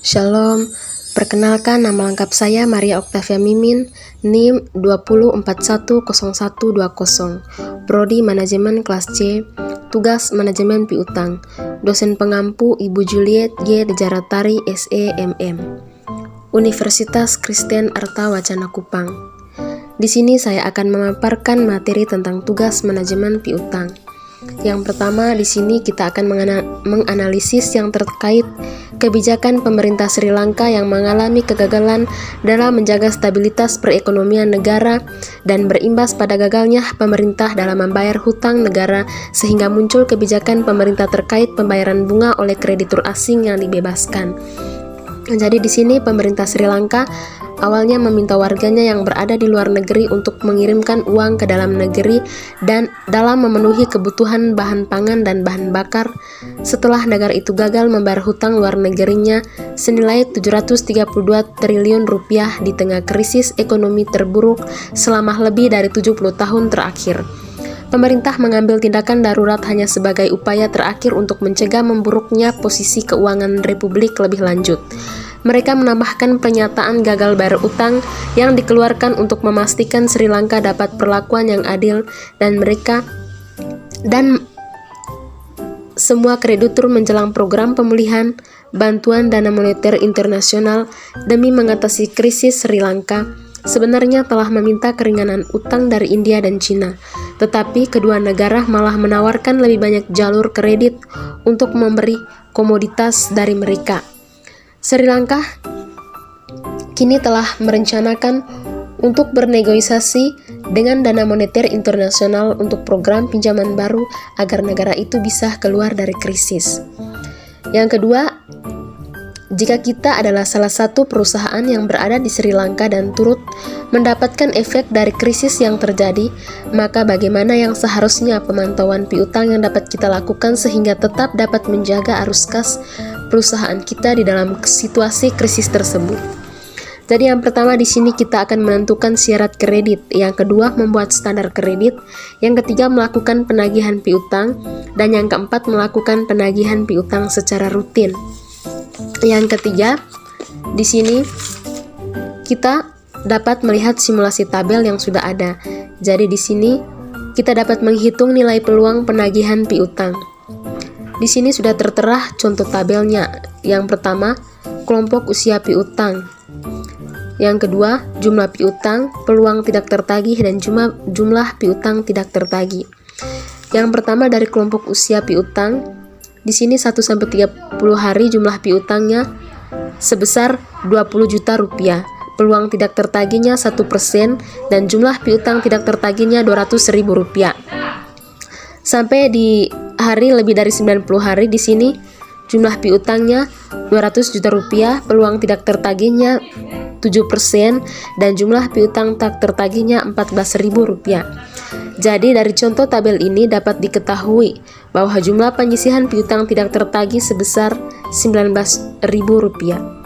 Shalom, perkenalkan nama lengkap saya Maria Oktavia Mimin, NIM 20410120, Prodi Manajemen Kelas C, Tugas Manajemen Piutang, Dosen Pengampu Ibu Juliet G. Dejaratari SE MM, Universitas Kristen Arta Wacana Kupang. Di sini saya akan memaparkan materi tentang tugas manajemen piutang. Yang pertama, di sini kita akan menganalisis yang terkait kebijakan pemerintah Sri Lanka yang mengalami kegagalan dalam menjaga stabilitas perekonomian negara dan berimbas pada gagalnya pemerintah dalam membayar hutang negara sehingga muncul kebijakan pemerintah terkait pembayaran bunga oleh kreditur asing yang dibebaskan. Jadi di sini pemerintah Sri Lanka awalnya meminta warganya yang berada di luar negeri untuk mengirimkan uang ke dalam negeri dan dalam memenuhi kebutuhan bahan pangan dan bahan bakar setelah negara itu gagal membayar hutang luar negerinya senilai 732 triliun rupiah di tengah krisis ekonomi terburuk selama lebih dari 70 tahun terakhir. Pemerintah mengambil tindakan darurat hanya sebagai upaya terakhir untuk mencegah memburuknya posisi keuangan Republik lebih lanjut. Mereka menambahkan pernyataan gagal bayar utang yang dikeluarkan untuk memastikan Sri Lanka dapat perlakuan yang adil dan semua kreditur menjelang program pemulihan bantuan dana moneter internasional demi mengatasi krisis Sri Lanka sebenarnya telah meminta keringanan utang dari India dan Cina, tetapi kedua negara malah menawarkan lebih banyak jalur kredit untuk memberi komoditas dari mereka. Sri Lanka kini telah merencanakan untuk bernegosiasi dengan dana moneter internasional untuk program pinjaman baru agar negara itu bisa keluar dari krisis. Yang kedua, jika kita adalah salah satu perusahaan yang berada di Sri Lanka dan turut mendapatkan efek dari krisis yang terjadi, maka bagaimana yang seharusnya pemantauan piutang yang dapat kita lakukan sehingga tetap dapat menjaga arus kas perusahaan kita di dalam situasi krisis tersebut. Jadi yang pertama di sini kita akan menentukan syarat kredit, yang kedua membuat standar kredit, yang ketiga melakukan penagihan piutang, dan yang keempat melakukan penagihan piutang secara rutin. Yang ketiga, di sini kita dapat melihat simulasi tabel yang sudah ada. Jadi di sini kita dapat menghitung nilai peluang penagihan piutang. Di sini sudah tertera contoh tabelnya. Yang pertama, kelompok usia piutang. Yang kedua, jumlah piutang, peluang tidak tertagih dan jumlah piutang tidak tertagih. Yang pertama dari kelompok usia piutang. Di sini 1-30 hari jumlah piutangnya sebesar 20 juta rupiah. Peluang tidak tertagihnya 1% dan jumlah piutang tidak tertagihnya 200.000 rupiah. Sampai di hari lebih dari 90 hari di sini jumlah piutangnya 200 juta rupiah, peluang tidak tertagihnya 7% dan jumlah piutang tak tertagihnya 14.000 rupiah. Jadi dari contoh tabel ini dapat diketahui bahwa jumlah penyisihan piutang tidak tertagih sebesar 19.000 rupiah.